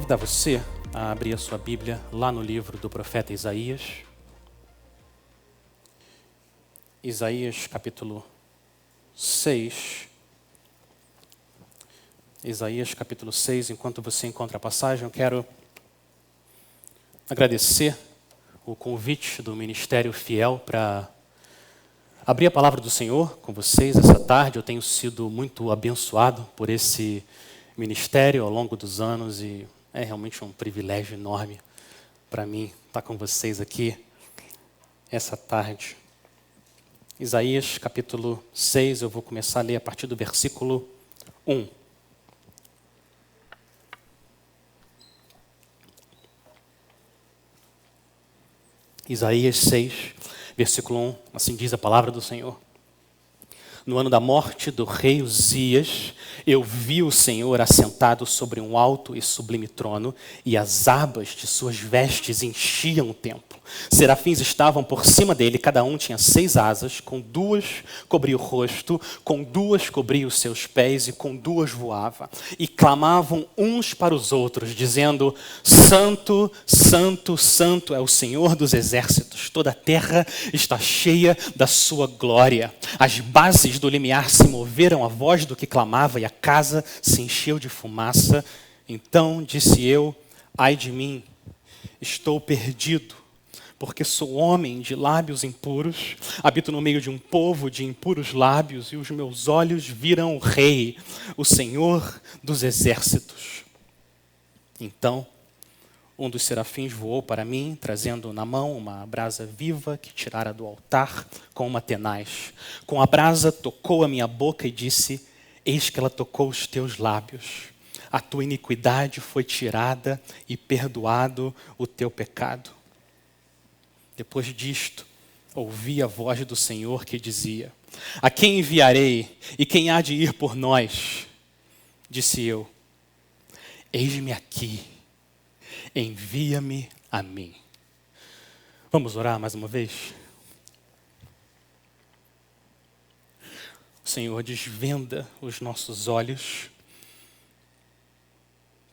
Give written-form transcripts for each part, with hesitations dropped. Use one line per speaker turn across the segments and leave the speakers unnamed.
convidar você a abrir a sua Bíblia lá no livro do profeta Isaías. Isaías capítulo 6. Isaías capítulo 6, enquanto você encontra a passagem, eu quero agradecer o convite do Ministério Fiel para abrir a palavra do Senhor com vocês essa tarde. Eu tenho sido muito abençoado por esse ministério ao longo dos anos e é realmente um privilégio enorme para mim estar com vocês aqui essa tarde. Isaías capítulo 6, eu vou começar a ler a partir do versículo 1. Isaías 6, versículo 1, assim diz a palavra do Senhor. No ano da morte do rei Uzias, eu vi o Senhor assentado sobre um alto e sublime trono, e as abas de suas vestes enchiam o templo. Serafins estavam por cima dele, cada um tinha 6 asas, com 2 cobria o rosto, com 2 cobria os seus pés e com 2 voava. E clamavam uns para os outros, dizendo: Santo, Santo, Santo é o Senhor dos exércitos, toda a terra está cheia da sua glória. As bases do limiar se moveram à voz do que clamava e a casa se encheu de fumaça. Então disse eu: ai de mim, estou perdido, porque sou homem de lábios impuros, habito no meio de um povo de impuros lábios, e os meus olhos viram o Rei, o Senhor dos exércitos. Então, um dos serafins voou para mim, trazendo na mão uma brasa viva que tirara do altar com uma tenaz. Com a brasa tocou a minha boca e disse: eis que ela tocou os teus lábios. A tua iniquidade foi tirada e perdoado o teu pecado. Depois disto, ouvi a voz do Senhor que dizia: a quem enviarei e quem há de ir por nós? Disse eu: eis-me aqui, envia-me a mim. Vamos orar mais uma vez? Senhor, desvenda os nossos olhos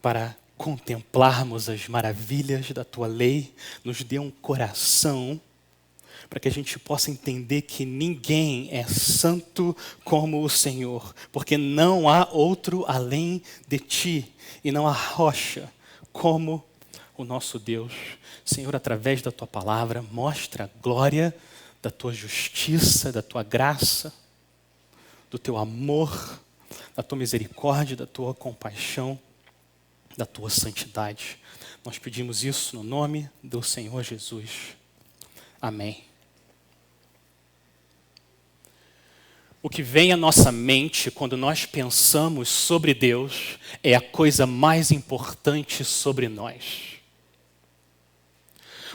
para contemplarmos as maravilhas da Tua lei, nos dê um coração para que a gente possa entender que ninguém é santo como o Senhor, porque não há outro além de Ti e não há rocha como o nosso Deus. Senhor, através da Tua palavra, mostra a glória da Tua justiça, da Tua graça, do Teu amor, da Tua misericórdia, da Tua compaixão, da Tua santidade. Nós pedimos isso no nome do Senhor Jesus. Amém. O que vem à nossa mente quando nós pensamos sobre Deus é a coisa mais importante sobre nós.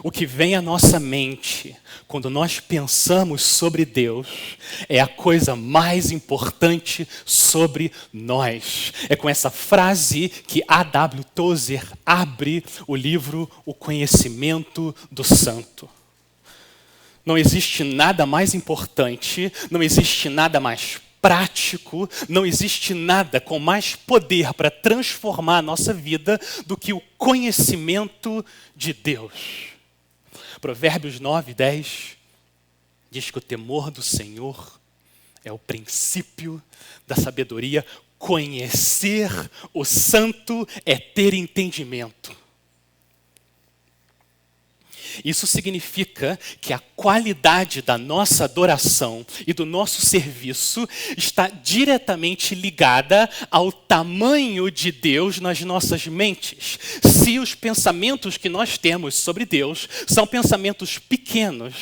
O que vem à nossa mente quando nós pensamos sobre Deus é a coisa mais importante sobre nós. É com essa frase que A.W. Tozer abre o livro O Conhecimento do Santo. Não existe nada mais importante, não existe nada mais prático, não existe nada com mais poder para transformar a nossa vida do que o conhecimento de Deus. Provérbios 9, 10 diz que o temor do Senhor é o princípio da sabedoria. Conhecer o santo é ter entendimento. Isso significa que a qualidade da nossa adoração e do nosso serviço está diretamente ligada ao tamanho de Deus nas nossas mentes. Se os pensamentos que nós temos sobre Deus são pensamentos pequenos,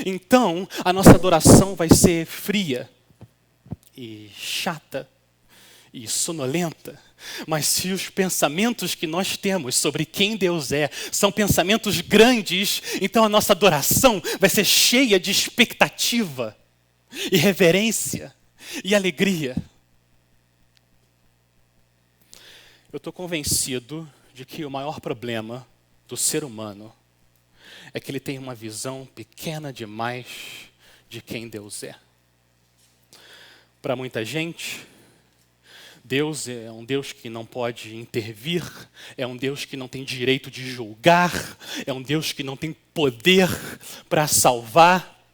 então a nossa adoração vai ser fria e chata e sonolenta. Mas se os pensamentos que nós temos sobre quem Deus é são pensamentos grandes, então a nossa adoração vai ser cheia de expectativa, e reverência e alegria. Eu estou convencido de que o maior problema do ser humano é que ele tem uma visão pequena demais de quem Deus é. Para muita gente, Deus é um Deus que não pode intervir, é um Deus que não tem direito de julgar, é um Deus que não tem poder para salvar.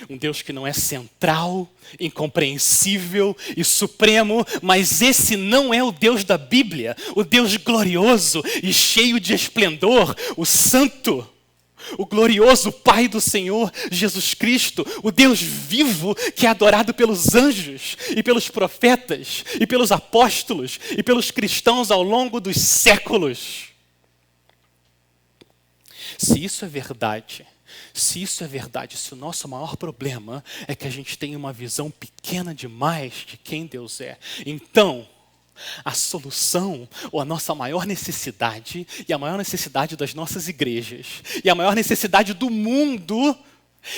Um Deus que não é central, incompreensível e supremo, mas esse não é o Deus da Bíblia, o Deus glorioso e cheio de esplendor, o Santo, o glorioso Pai do Senhor Jesus Cristo, o Deus vivo que é adorado pelos anjos e pelos profetas e pelos apóstolos e pelos cristãos ao longo dos séculos. Se isso é verdade, se o nosso maior problema é que a gente tem uma visão pequena demais de quem Deus é, então a solução, ou a nossa maior necessidade, e a maior necessidade das nossas igrejas, e a maior necessidade do mundo,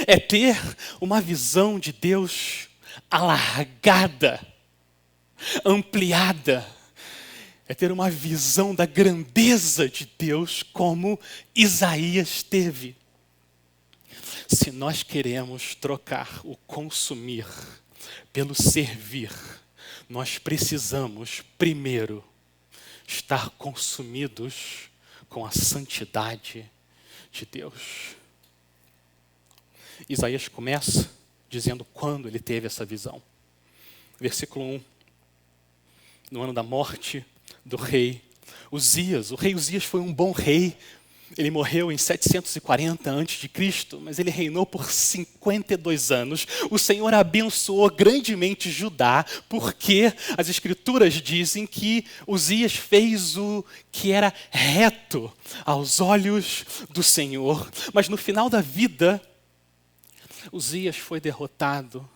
é ter uma visão de Deus alargada, ampliada, é ter uma visão da grandeza de Deus como Isaías teve. Se nós queremos trocar o consumir pelo servir, nós precisamos, primeiro, estar consumidos com a santidade de Deus. Isaías começa dizendo quando ele teve essa visão. Versículo 1. No ano da morte do rei Uzias. O rei Uzias foi um bom rei. Ele morreu em 740 a.C., mas ele reinou por 52 anos. O Senhor abençoou grandemente Judá, porque as Escrituras dizem que Uzias fez o que era reto aos olhos do Senhor. Mas no final da vida, Uzias foi derrotado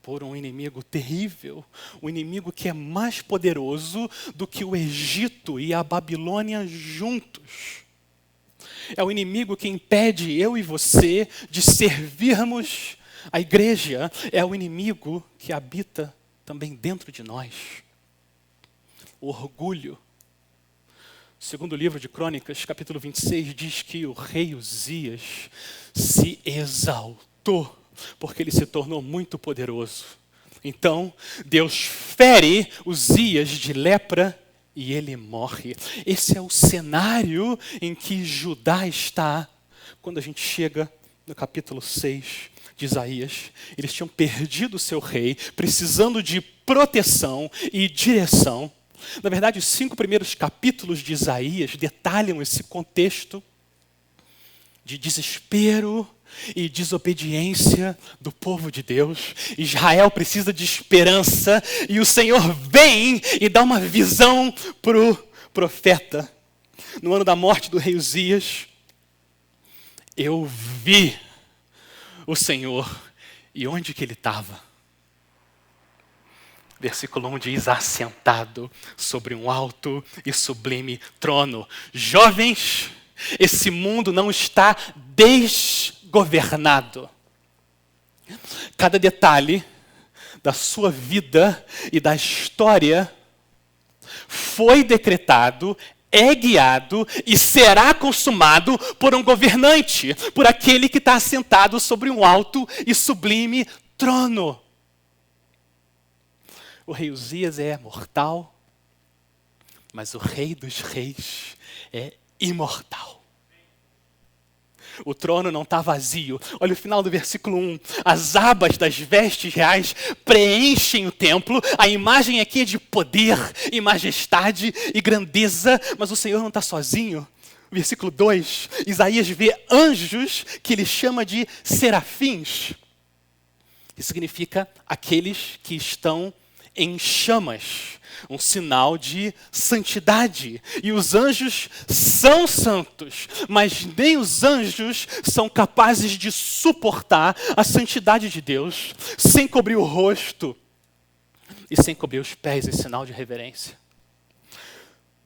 por um inimigo terrível, um inimigo que é mais poderoso do que o Egito e a Babilônia juntos. É o inimigo que impede eu e você de servirmos a igreja. É o inimigo que habita também dentro de nós. O orgulho. Segundo o livro de Crônicas, capítulo 26, diz que o rei Uzias se exaltou porque ele se tornou muito poderoso. Então, Deus fere Uzias de lepra e ele morre. Esse é o cenário em que Judá está quando a gente chega no capítulo 6 de Isaías. Eles tinham perdido o seu rei, precisando de proteção e direção. Na verdade, os 5 primeiros capítulos de Isaías detalham esse contexto de desespero e desobediência do povo de Deus. Israel precisa de esperança e o Senhor vem e dá uma visão para o profeta. No ano da morte do rei Uzias, eu vi o Senhor. E onde que ele estava? Versículo 1 diz: assentado sobre um alto e sublime trono. Jovens, esse mundo não está desgovernado. Cada detalhe da sua vida e da história foi decretado, é guiado e será consumado por um governante, por aquele que está assentado sobre um alto e sublime trono. O rei Uzias é mortal, mas o rei dos reis é imortal. O trono não está vazio. Olha o final do versículo 1. As abas das vestes reais preenchem o templo. A imagem aqui é de poder e majestade e grandeza, mas o Senhor não está sozinho. Versículo 2. Isaías vê anjos que ele chama de serafins. Que significa aqueles que estão em chamas, um sinal de santidade. E os anjos são santos, mas nem os anjos são capazes de suportar a santidade de Deus sem cobrir o rosto e sem cobrir os pés em sinal de reverência.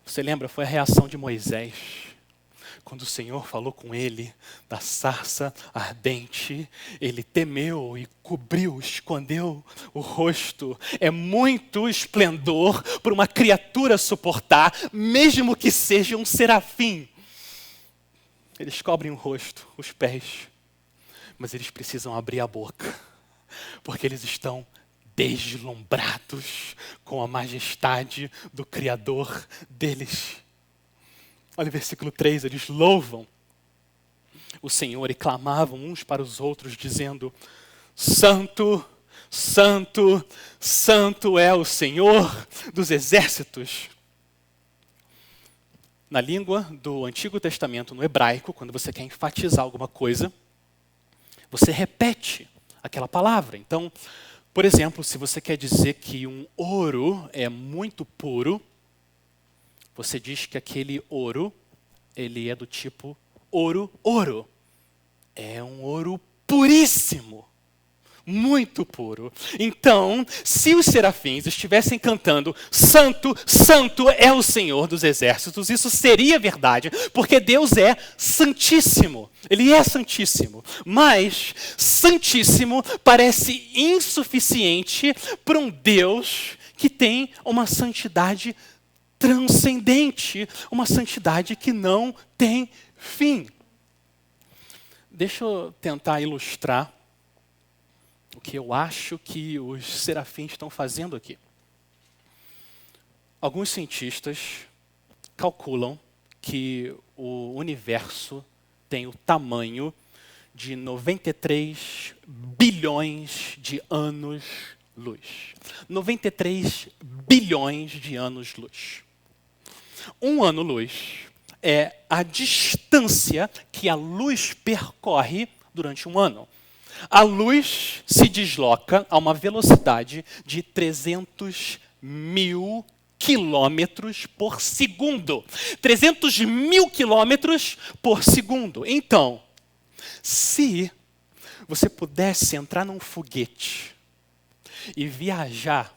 Você lembra? Foi a reação de Moisés. Quando o Senhor falou com ele da sarça ardente, ele temeu e cobriu, escondeu o rosto. É muito esplendor para uma criatura suportar, mesmo que seja um serafim. Eles cobrem o rosto, os pés, mas eles precisam abrir a boca, porque eles estão deslumbrados com a majestade do Criador deles. Olha o versículo 3, eles louvam o Senhor e clamavam uns para os outros, dizendo: Santo, Santo, Santo é o Senhor dos exércitos. Na língua do Antigo Testamento, no hebraico, quando você quer enfatizar alguma coisa, você repete aquela palavra. Então, por exemplo, se você quer dizer que um ouro é muito puro, você diz que aquele ouro, ele é do tipo ouro, ouro. É um ouro puríssimo, muito puro. Então, se os serafins estivessem cantando Santo, Santo é o Senhor dos exércitos, isso seria verdade, porque Deus é santíssimo. Ele é santíssimo. Mas santíssimo parece insuficiente para um Deus que tem uma santidade transcendente, uma santidade que não tem fim. Deixa eu tentar ilustrar o que eu acho que os serafins estão fazendo aqui. Alguns cientistas calculam que o universo tem o tamanho de 93 bilhões de anos-luz. 93 bilhões de anos-luz. Um ano-luz é a distância que a luz percorre durante um ano. A luz se desloca a uma velocidade de 300 mil quilômetros por segundo. 300 mil quilômetros por segundo. Então, se você pudesse entrar num foguete e viajar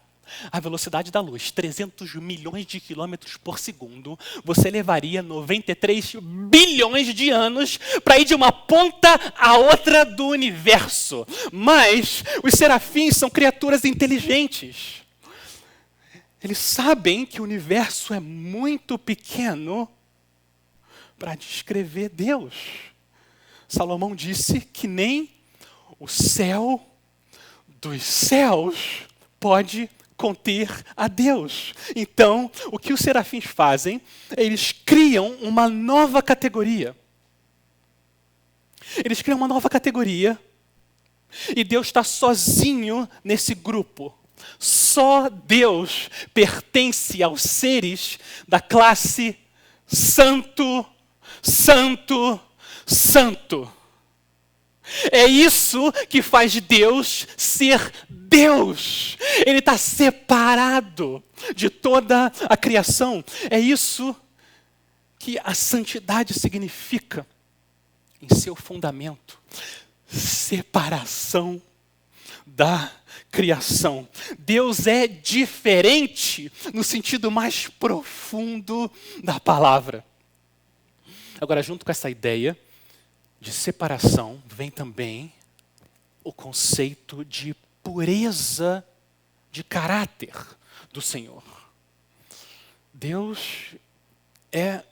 à velocidade da luz, 300 milhões de quilômetros por segundo, você levaria 93 bilhões de anos para ir de uma ponta à outra do universo. Mas os serafins são criaturas inteligentes. Eles sabem que o universo é muito pequeno para descrever Deus. Salomão disse que nem o céu dos céus pode conter a Deus. Então, o que os serafins fazem, eles criam uma nova categoria. Eles criam uma nova categoria e Deus está sozinho nesse grupo. Só Deus pertence aos seres da classe Santo, Santo, Santo. É isso que faz Deus ser Deus. Ele está separado de toda a criação. É isso que a santidade significa em seu fundamento. Separação da criação. Deus é diferente no sentido mais profundo da palavra. Agora, junto com essa ideia de separação, vem também o conceito de pureza de caráter do Senhor. Deus é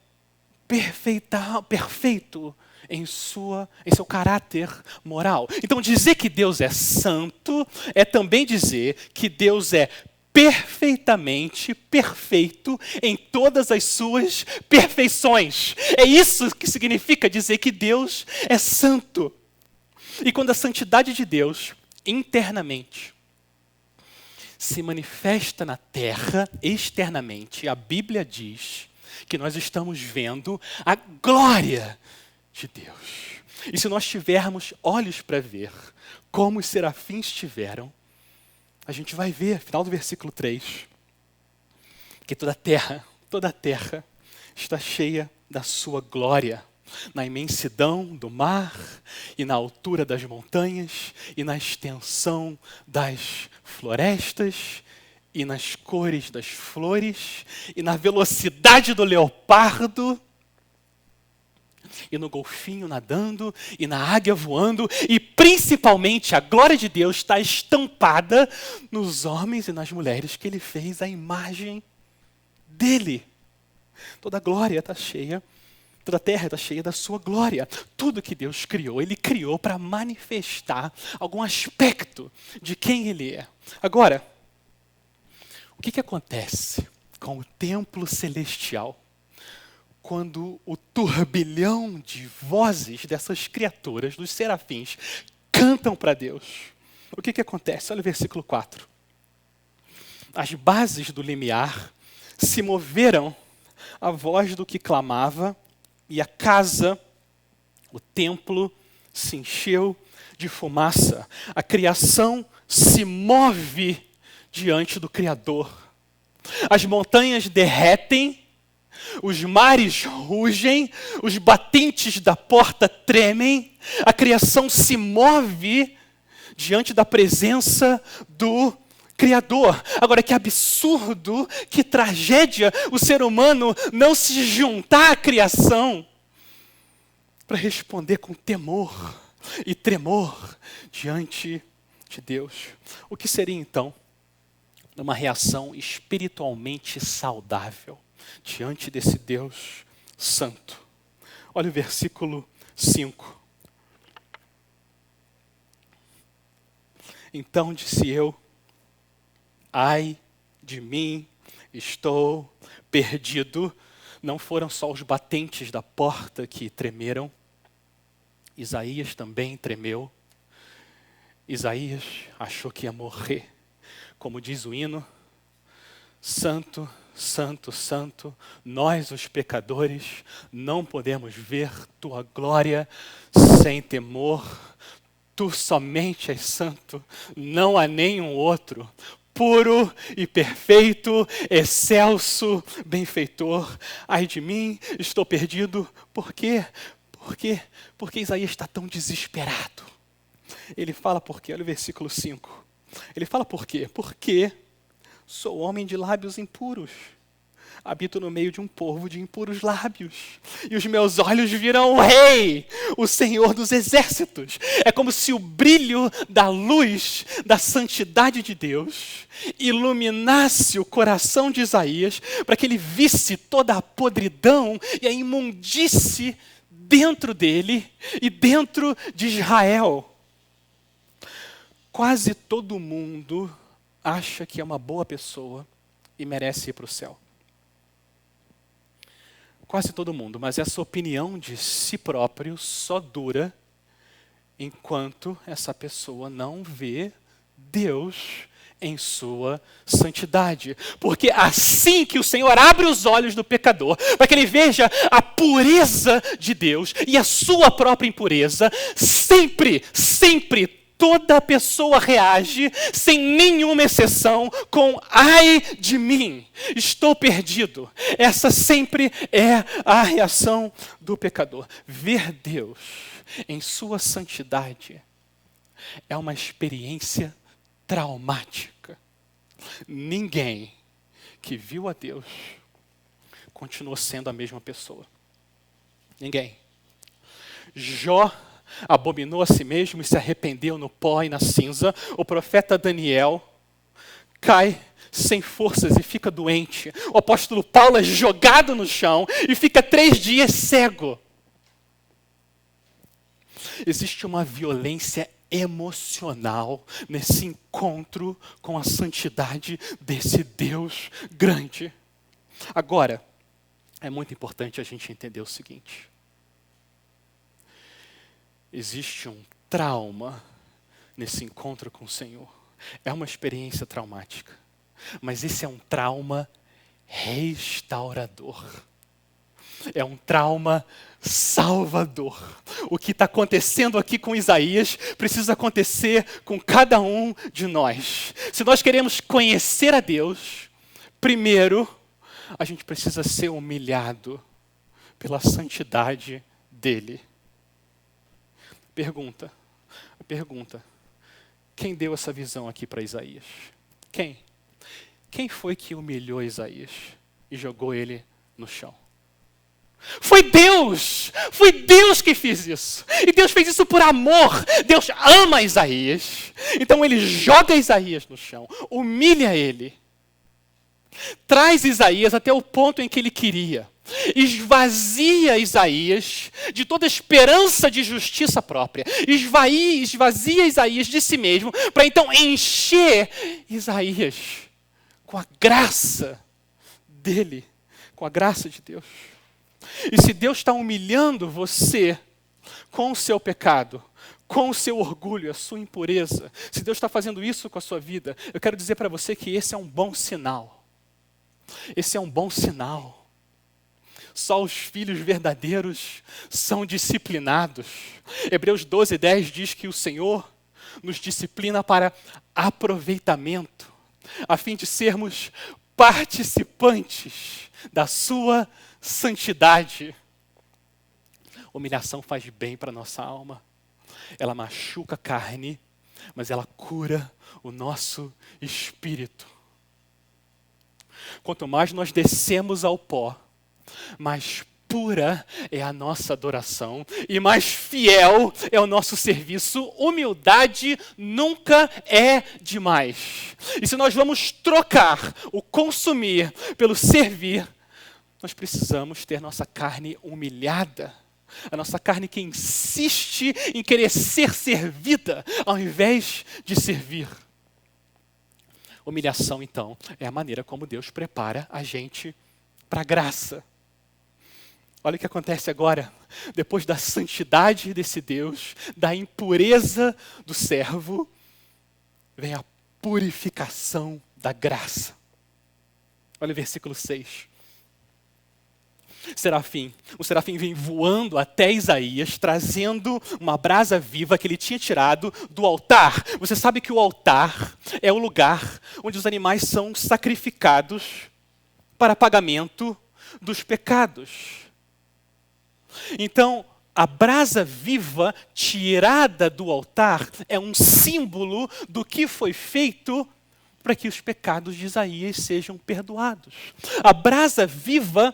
perfeito em seu caráter moral. Então, dizer que Deus é santo é também dizer que Deus é perfeitamente perfeito em todas as suas perfeições. É isso que significa dizer que Deus é santo. E quando a santidade de Deus, internamente, se manifesta na terra, externamente, a Bíblia diz que nós estamos vendo a glória de Deus. E se nós tivermos olhos para ver como os serafins tiveram, a gente vai ver, final do versículo 3, que toda a terra está cheia da sua glória, na imensidão do mar, e na altura das montanhas, e na extensão das florestas, e nas cores das flores, e na velocidade do leopardo, e no golfinho nadando, e na águia voando, e principalmente a glória de Deus está estampada nos homens e nas mulheres que Ele fez à imagem dEle. Toda a glória está cheia, toda a terra está cheia da sua glória. Tudo que Deus criou, Ele criou criou para manifestar algum aspecto de quem ele é. Agora, o que acontece com o templo celestial quando o turbilhão de vozes dessas criaturas, dos serafins, cantam para Deus? O que acontece? Olha o versículo 4. As bases do limiar se moveram à voz do que clamava, e a casa, o templo, se encheu de fumaça. A criação se move diante do Criador. As montanhas derretem, os mares rugem, os batentes da porta tremem, a criação se move diante da presença do Criador. Agora, que absurdo, que tragédia o ser humano não se juntar à criação para responder com temor e tremor diante de Deus. O que seria então uma reação espiritualmente saudável diante desse Deus santo? Olha o versículo 5. Então disse eu: ai de mim, estou perdido. Não foram só os batentes da porta que tremeram. Isaías também tremeu. Isaías achou que ia morrer. Como diz o hino: santo, santo, santo, nós os pecadores não podemos ver tua glória sem temor. Tu somente és santo, não há nenhum outro. Puro e perfeito, excelso, benfeitor. Ai de mim, estou perdido. Por quê? Porque Isaías está tão desesperado. Ele fala por quê? Olha o versículo 5. Ele fala por quê? Porque sou homem de lábios impuros. Habito no meio de um povo de impuros lábios. E os meus olhos viram o Rei, o Senhor dos Exércitos. É como se o brilho da luz, da santidade de Deus, iluminasse o coração de Isaías, para que ele visse toda a podridão e a imundície dentro dele e dentro de Israel. Quase todo mundo acha que é uma boa pessoa e merece ir para o céu. Quase todo mundo, mas essa opinião de si próprio só dura enquanto essa pessoa não vê Deus em sua santidade. Porque assim que o Senhor abre os olhos do pecador, para que ele veja a pureza de Deus e a sua própria impureza, sempre toda pessoa reage, sem nenhuma exceção, com ai de mim, estou perdido. Essa sempre é a reação do pecador. Ver Deus em sua santidade é uma experiência traumática. Ninguém que viu a Deus continuou sendo a mesma pessoa. Ninguém. Jó abominou a si mesmo e se arrependeu no pó e na cinza. O profeta Daniel cai sem forças e fica doente. O apóstolo Paulo é jogado no chão e fica 3 dias cego. Existe uma violência emocional nesse encontro com a santidade desse Deus grande. Agora, é muito importante a gente entender o seguinte: existe um trauma nesse encontro com o Senhor. É uma experiência traumática. Mas esse é um trauma restaurador. É um trauma salvador. O que está acontecendo aqui com Isaías precisa acontecer com cada um de nós. Se nós queremos conhecer a Deus, primeiro, a gente precisa ser humilhado pela santidade dele. Pergunta. Quem deu essa visão aqui para Isaías? Quem? Quem foi que humilhou Isaías e jogou ele no chão? Foi Deus! Foi Deus que fez isso. E Deus fez isso por amor. Deus ama Isaías. Então ele joga Isaías no chão, humilha ele. Traz Isaías até o ponto em que ele queria. esvazia Isaías de toda esperança de justiça própria, esvazia Isaías de si mesmo, para então encher Isaías com a graça dele, com a graça de Deus. E se Deus está humilhando você com o seu pecado, com o seu orgulho, a sua impureza, se Deus está fazendo isso com a sua vida, eu quero dizer para você que esse é um bom sinal. Esse é um bom sinal. Só os filhos verdadeiros são disciplinados. Hebreus 12:10 diz que o Senhor nos disciplina para aproveitamento, a fim de sermos participantes da sua santidade. Humilhação faz bem para a nossa alma. Ela machuca a carne, mas ela cura o nosso espírito. Quanto mais nós descemos ao pó, mais pura é a nossa adoração e mais fiel é o nosso serviço. Humildade nunca é demais. E se nós vamos trocar o consumir pelo servir, nós precisamos ter nossa carne humilhada. A nossa carne que insiste em querer ser servida ao invés de servir. Humilhação, então, é a maneira como Deus prepara a gente para a graça. Olha o que acontece agora, depois da santidade desse Deus, da impureza do servo, vem a purificação da graça. Olha o versículo 6. O serafim vem voando até Isaías, trazendo uma brasa viva que ele tinha tirado do altar. Você sabe que o altar é o lugar onde os animais são sacrificados para pagamento dos pecados. Então, a brasa viva tirada do altar é um símbolo do que foi feito para que os pecados de Isaías sejam perdoados. A brasa viva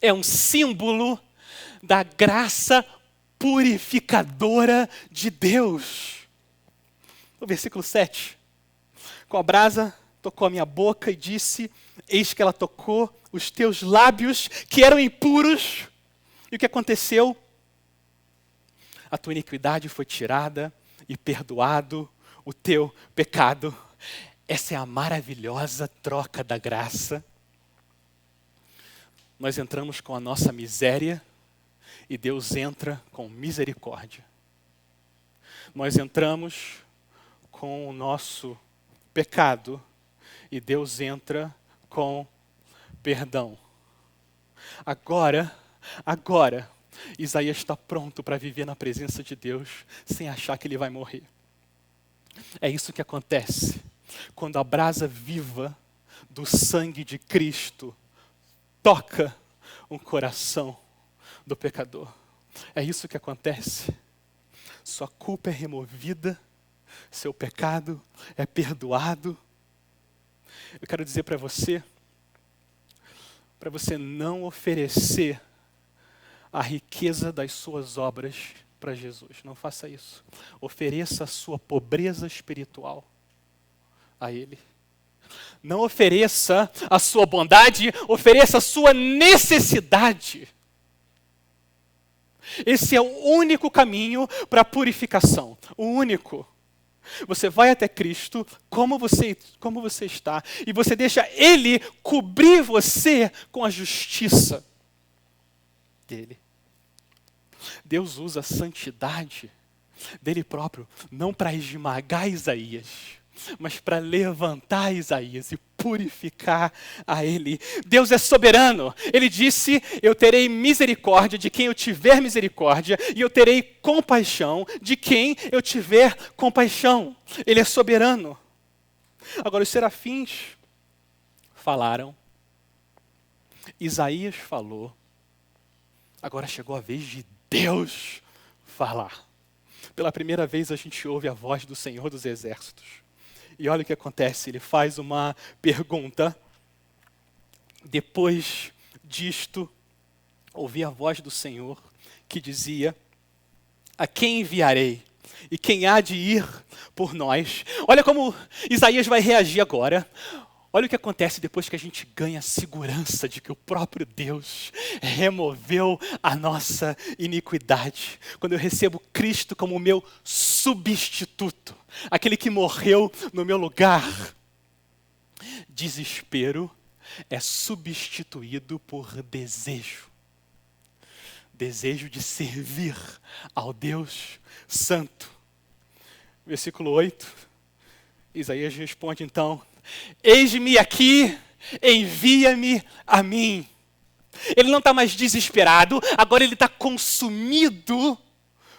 é um símbolo da graça purificadora de Deus. No versículo 7, com a brasa tocou a minha boca e disse, eis que ela tocou os teus lábios que eram impuros. E o que aconteceu? A tua iniquidade foi tirada e perdoado o teu pecado. Essa é a maravilhosa troca da graça. Nós entramos com a nossa miséria e Deus entra com misericórdia. Nós entramos com o nosso pecado e Deus entra com perdão. Agora, Isaías está pronto para viver na presença de Deus sem achar que ele vai morrer. É isso que acontece quando a brasa viva do sangue de Cristo toca um coração do pecador. É isso que acontece. Sua culpa é removida, seu pecado é perdoado. Eu quero dizer para você não oferecer a riqueza das suas obras para Jesus. Não faça isso. Ofereça a sua pobreza espiritual a Ele. Não ofereça a sua bondade, ofereça a sua necessidade. Esse é o único caminho para a purificação. O único. Você vai até Cristo, como você está, e você deixa Ele cobrir você com a justiça dele. Deus usa a santidade dele próprio, não para esmagar Isaías, mas para levantar Isaías e purificar a ele. Deus é soberano. Ele disse, eu terei misericórdia de quem eu tiver misericórdia, e eu terei compaixão de quem eu tiver compaixão. Ele é soberano. Agora, os serafins falaram, Isaías falou, agora chegou a vez de Deus falar. Pela primeira vez a gente ouve a voz do Senhor dos Exércitos. E olha o que acontece, ele faz uma pergunta. Depois disto, ouvi a voz do Senhor que dizia, a quem enviarei? E quem há de ir por nós? Olha como Isaías vai reagir agora. Olha o que acontece depois que a gente ganha a segurança de que o próprio Deus removeu a nossa iniquidade. Quando eu recebo Cristo como meu substituto, aquele que morreu no meu lugar. Desespero é substituído por desejo. Desejo de servir ao Deus Santo. Versículo 8, Isaías responde então: eis-me aqui, envia-me a mim. Ele não está mais desesperado, agora ele está consumido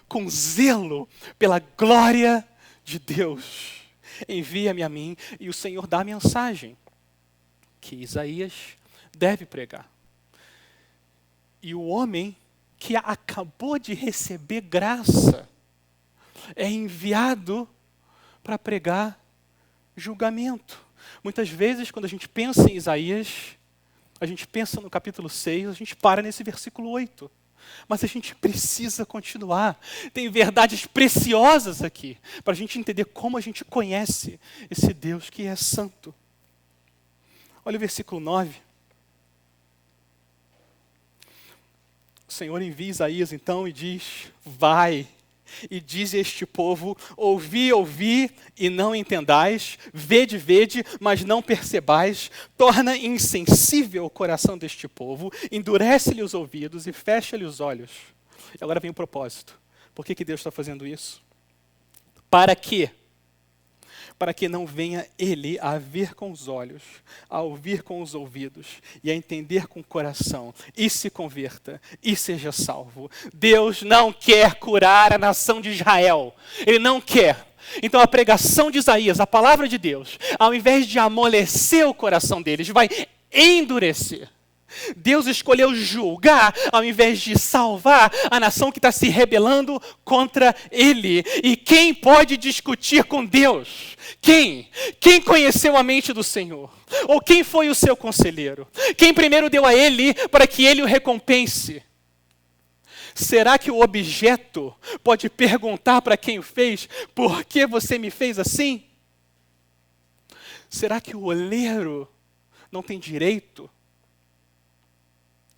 com zelo pela glória de Deus. Envia-me a mim, e o Senhor dá a mensagem que Isaías deve pregar. E o homem que acabou de receber graça é enviado para pregar julgamento. Muitas vezes, quando a gente pensa em Isaías, a gente pensa no capítulo 6, a gente para nesse versículo 8. Mas a gente precisa continuar. Tem verdades preciosas aqui, para a gente entender como a gente conhece esse Deus que é santo. Olha o versículo 9. O Senhor envia Isaías então e diz: vai e diz a este povo: ouvi, ouvi e não entendais, vede, vede, mas não percebais, torna insensível o coração deste povo, endurece-lhe os ouvidos e fecha-lhe os olhos. E agora vem o propósito. Por que Deus está fazendo isso? Para quê? Para que não venha ele a ver com os olhos, a ouvir com os ouvidos e a entender com o coração, e se converta, e seja salvo. Deus não quer curar a nação de Israel. Ele não quer. Então a pregação de Isaías, a palavra de Deus, ao invés de amolecer o coração deles, vai endurecer. Deus escolheu julgar ao invés de salvar a nação que está se rebelando contra Ele. E quem pode discutir com Deus? Quem? Quem conheceu a mente do Senhor? Ou quem foi o seu conselheiro? Quem primeiro deu a Ele para que Ele o recompense? Será que o objeto pode perguntar para quem o fez: por que você me fez assim? Será que o oleiro não tem direito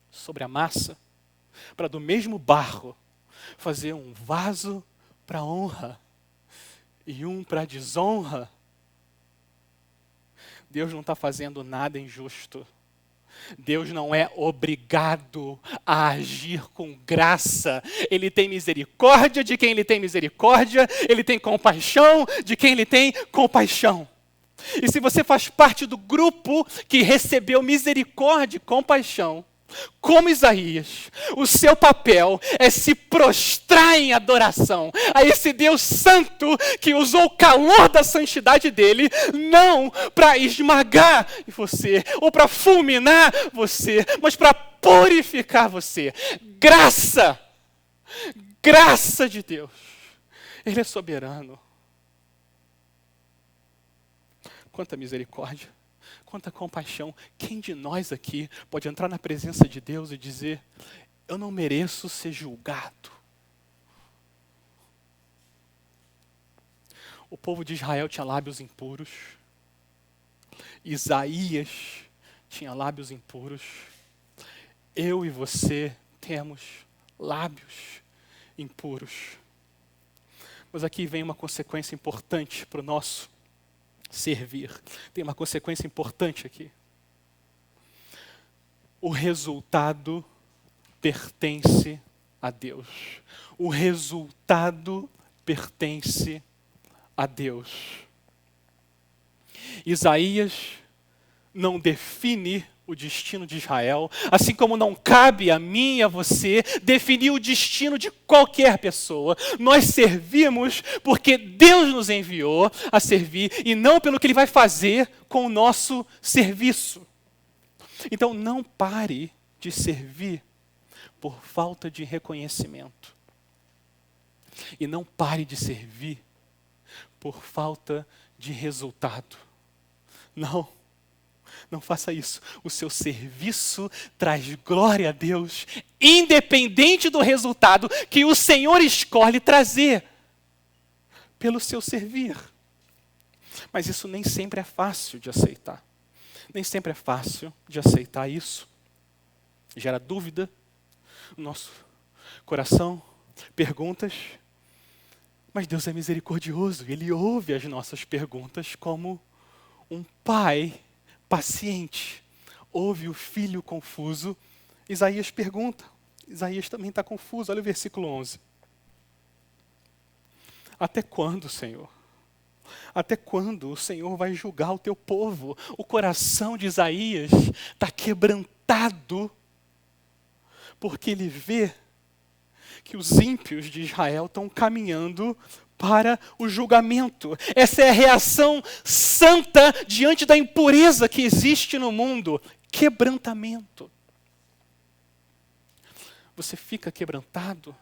sobre a massa, para do mesmo barro fazer um vaso para honra e um para desonra? Deus não está fazendo nada injusto. Deus não é obrigado a agir com graça. Ele tem misericórdia de quem Ele tem misericórdia, Ele tem compaixão de quem Ele tem compaixão. E se você faz parte do grupo que recebeu misericórdia e compaixão, como Isaías, o seu papel é se prostrar em adoração a esse Deus santo que usou o calor da santidade dele, não para esmagar você ou para fulminar você, mas para purificar você. Graça! Graça de Deus. Ele é soberano. Quanta misericórdia. Quanta compaixão. Quem de nós aqui pode entrar na presença de Deus e dizer: eu não mereço ser julgado? O povo de Israel tinha lábios impuros. Isaías tinha lábios impuros. Eu e você temos lábios impuros. Mas aqui vem uma consequência importante para o nosso servir. Tem uma consequência importante aqui. O resultado pertence a Deus. O resultado pertence a Deus. Isaías não define o destino de Israel, assim como não cabe a mim e a você definir o destino de qualquer pessoa. Nós servimos porque Deus nos enviou a servir e não pelo que Ele vai fazer com o nosso serviço. Então não pare de servir por falta de reconhecimento. E não pare de servir por falta de resultado. Não faça isso. O seu serviço traz glória a Deus, independente do resultado que o Senhor escolhe trazer pelo seu servir. Mas isso nem sempre é fácil de aceitar. Nem sempre é fácil de aceitar isso. Gera dúvida no nosso coração, perguntas. Mas Deus é misericordioso, Ele ouve as nossas perguntas como um pai paciente. Ouve o filho confuso. Isaías pergunta. Isaías também está confuso. Olha o versículo 11. Até quando, Senhor? Até quando o Senhor vai julgar o teu povo? O coração de Isaías está quebrantado, porque ele vê que os ímpios de Israel estão caminhando para o julgamento. Essa é a reação santa diante da impureza que existe no mundo. Quebrantamento. Você fica quebrantado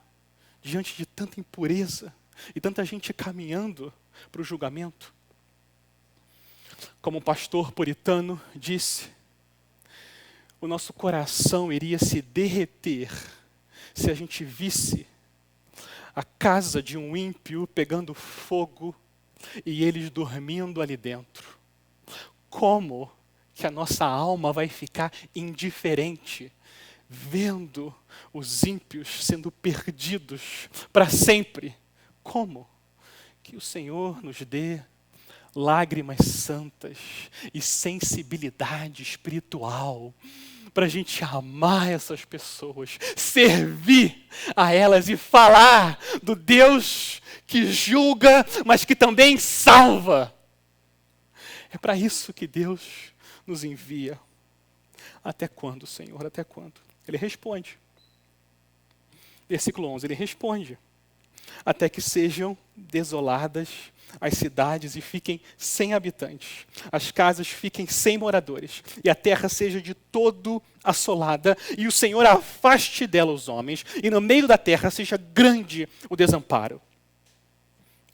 diante de tanta impureza e tanta gente caminhando para o julgamento? Como o pastor puritano disse, o nosso coração iria se derreter se a gente visse a casa de um ímpio pegando fogo e eles dormindo ali dentro. Como que a nossa alma vai ficar indiferente vendo os ímpios sendo perdidos para sempre? Como que o Senhor nos dê lágrimas santas e sensibilidade espiritual para a gente amar essas pessoas, servir a elas e falar do Deus que julga, mas que também salva. É para isso que Deus nos envia. Até quando, Senhor? Até quando? Ele responde. Versículo 11, ele responde. Até que sejam desoladas as cidades e fiquem sem habitantes, as casas fiquem sem moradores, e a terra seja de todo assolada, e o Senhor afaste dela os homens, e no meio da terra seja grande o desamparo.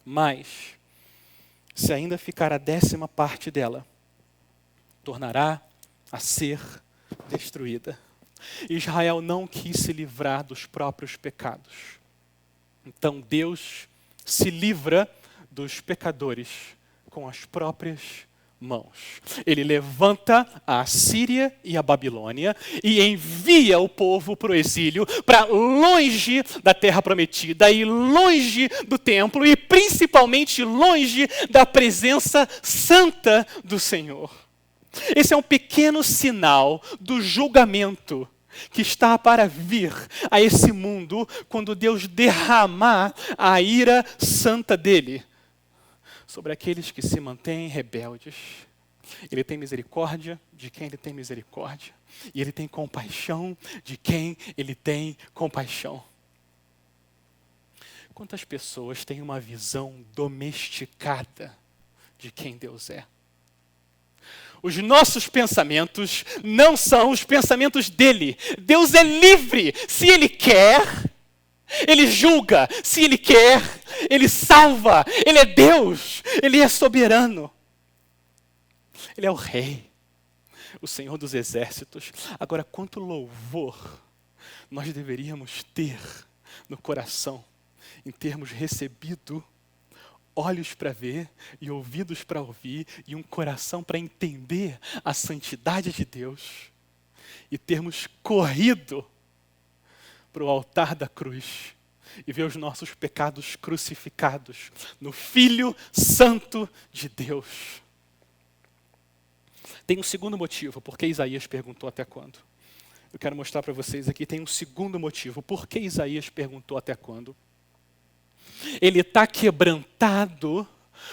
Mas, se ainda ficar a 10ª parte dela, tornará a ser destruída. Israel não quis se livrar dos próprios pecados. Então Deus se livra dos pecadores com as próprias mãos. Ele levanta a Assíria e a Babilônia e envia o povo para o exílio, para longe da terra prometida e longe do templo e principalmente longe da presença santa do Senhor. Esse é um pequeno sinal do julgamento que está para vir a esse mundo quando Deus derramar a ira santa dele sobre aqueles que se mantêm rebeldes. Ele tem misericórdia de quem ele tem misericórdia, e ele tem compaixão de quem ele tem compaixão. Quantas pessoas têm uma visão domesticada de quem Deus é? Os nossos pensamentos não são os pensamentos dele. Deus é livre. Se ele quer, ele julga. Se ele quer, ele salva. Ele é Deus. Ele é soberano. Ele é o rei, o Senhor dos exércitos. Agora, quanto louvor nós deveríamos ter no coração em termos recebido olhos para ver e ouvidos para ouvir e um coração para entender a santidade de Deus e termos corrido para o altar da cruz e ver os nossos pecados crucificados no Filho Santo de Deus. Tem um segundo motivo, por que Isaías perguntou até quando. Eu quero mostrar para vocês aqui, tem um segundo motivo, por que Isaías perguntou até quando. Ele está quebrantado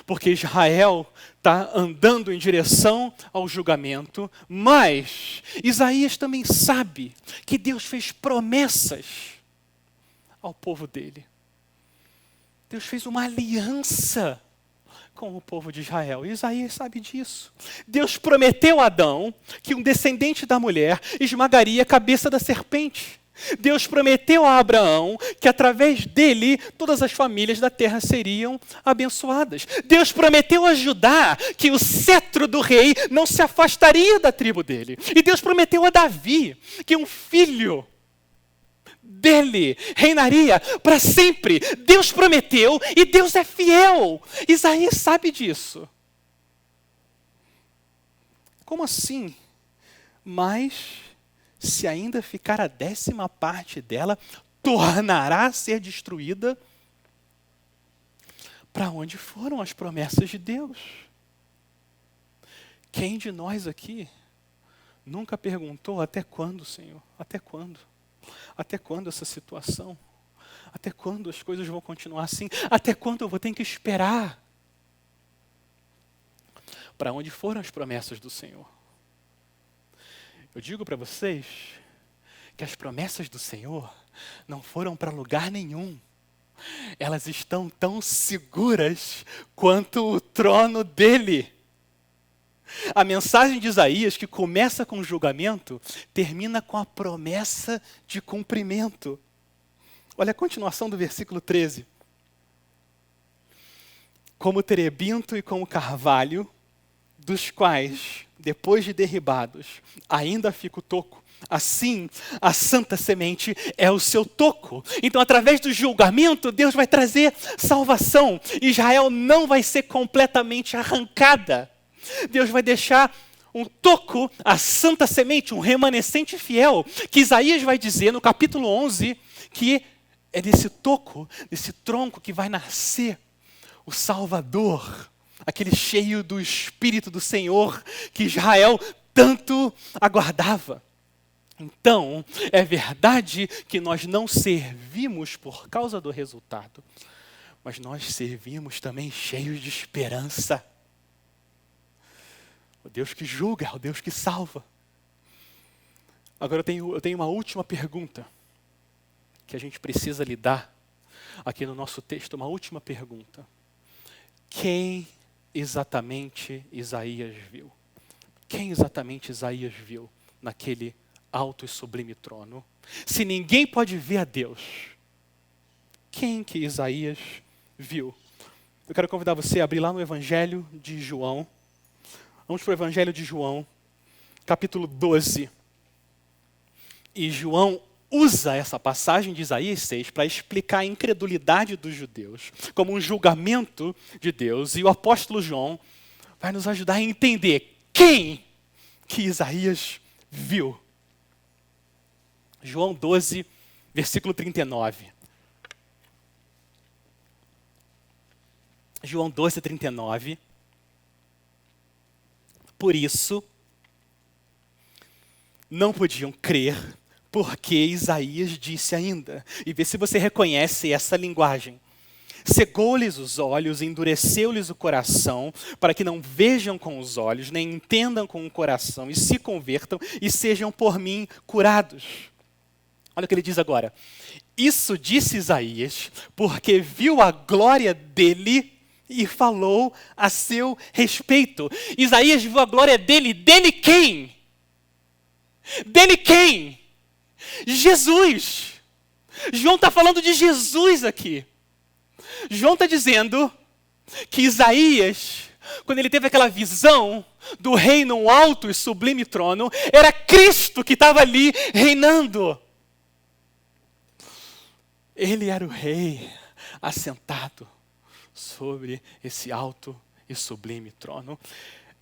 porque Israel está andando em direção ao julgamento, mas Isaías também sabe que Deus fez promessas ao povo dele. Deus fez uma aliança com o povo de Israel. E Isaías sabe disso. Deus prometeu a Adão que um descendente da mulher esmagaria a cabeça da serpente. Deus prometeu a Abraão que através dele todas as famílias da terra seriam abençoadas. Deus prometeu a Judá que o cetro do rei não se afastaria da tribo dele. E Deus prometeu a Davi que um filho dele reinaria para sempre. Deus prometeu e Deus é fiel. Isaías sabe disso. Como assim? Mas, se ainda ficar a 10ª parte dela, tornará a ser destruída. Para onde foram as promessas de Deus? Quem de nós aqui nunca perguntou até quando, Senhor? Até quando? Até quando essa situação? Até quando as coisas vão continuar assim? Até quando eu vou ter que esperar? Para onde foram as promessas do Senhor? Eu digo para vocês que as promessas do Senhor não foram para lugar nenhum. Elas estão tão seguras quanto o trono dele. A mensagem de Isaías, que começa com o julgamento, termina com a promessa de cumprimento. Olha a continuação do versículo 13. Como terebinto e como carvalho, dos quais, depois de derribados, ainda fica o toco, assim a santa semente é o seu toco. Então, através do julgamento, Deus vai trazer salvação. Israel não vai ser completamente arrancada. Deus vai deixar um toco, a santa semente, um remanescente fiel, que Isaías vai dizer no capítulo 11, que é desse toco, desse tronco que vai nascer o Salvador, aquele cheio do Espírito do Senhor que Israel tanto aguardava. Então, é verdade que nós não servimos por causa do resultado, mas nós servimos também cheios de esperança. O Deus que julga, o Deus que salva. Agora eu tenho uma última pergunta que a gente precisa lidar aqui no nosso texto, uma última pergunta. Quem exatamente Isaías viu? Quem exatamente Isaías viu naquele alto e sublime trono? Se ninguém pode ver a Deus, quem que Isaías viu? Eu quero convidar você a abrir lá no Evangelho de João. Vamos para o Evangelho de João, capítulo 12. E João usa essa passagem de Isaías 6 para explicar a incredulidade dos judeus como um julgamento de Deus. E o apóstolo João vai nos ajudar a entender quem que Isaías viu. João 12, versículo 39. João 12, 39. Por isso, não podiam crer, porque Isaías disse ainda. E vê se você reconhece essa linguagem. Cegou-lhes os olhos, endureceu-lhes o coração, para que não vejam com os olhos, nem entendam com o coração, e se convertam e sejam por mim curados. Olha o que ele diz agora. Isso disse Isaías, porque viu a glória dele e falou a seu respeito. Isaías viu a glória dele. Dele quem? Dele quem? Jesus. João está falando de Jesus aqui. João está dizendo que Isaías, quando ele teve aquela visão do rei num alto e sublime trono, era Cristo que estava ali reinando. Ele era o rei assentado sobre esse alto e sublime trono.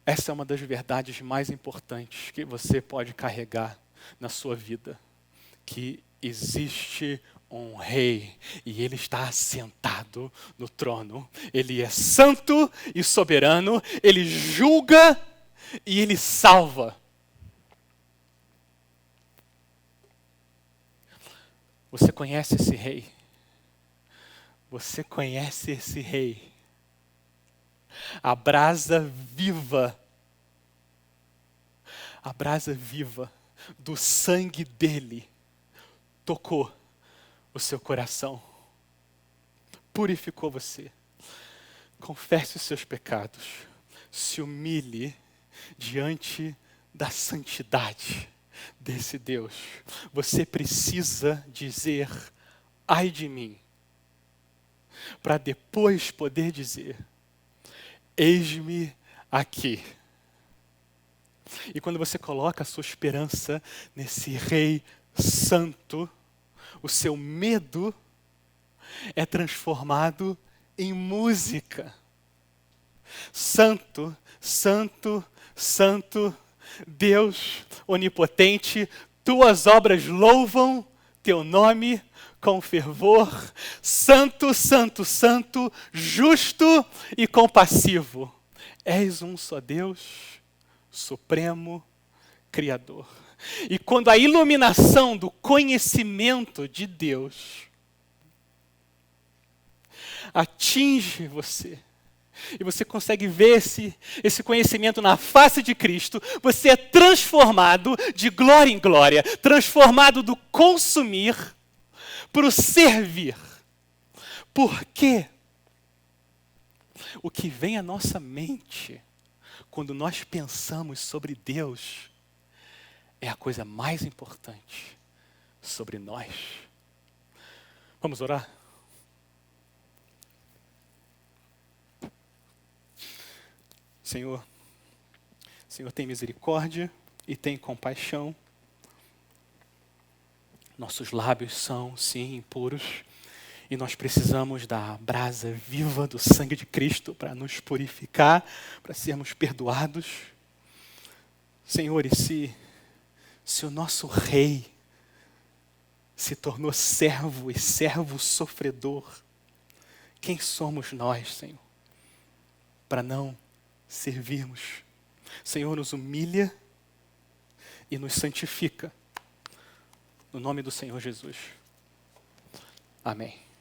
Essa é uma das verdades mais importantes que você pode carregar na sua vida. Que existe um rei e ele está assentado no trono. Ele é santo e soberano, ele julga e ele salva. Você conhece esse rei? Você conhece esse rei? A brasa viva do sangue dele tocou o seu coração, purificou você. Confesse os seus pecados, se humilhe diante da santidade desse Deus. Você precisa dizer, ai de mim, para depois poder dizer, eis-me aqui. E quando você coloca a sua esperança nesse Rei Santo, o seu medo é transformado em música. Santo, santo, santo, Deus onipotente, tuas obras louvam teu nome com fervor, santo, santo, santo, justo e compassivo. És um só Deus, supremo, Criador. E quando a iluminação do conhecimento de Deus atinge você, e você consegue ver esse conhecimento na face de Cristo, você é transformado de glória em glória, transformado do consumir para o servir. Por quê? O que vem à nossa mente quando nós pensamos sobre Deus é a coisa mais importante sobre nós. Vamos orar? Senhor, tem misericórdia e tem compaixão. Nossos lábios são, sim, impuros, e nós precisamos da brasa viva do sangue de Cristo para nos purificar, para sermos perdoados. Senhor, e se o nosso rei se tornou servo e servo sofredor, quem somos nós, Senhor, para não servirmos? Senhor, nos humilha e nos santifica. No nome do Senhor Jesus. Amém.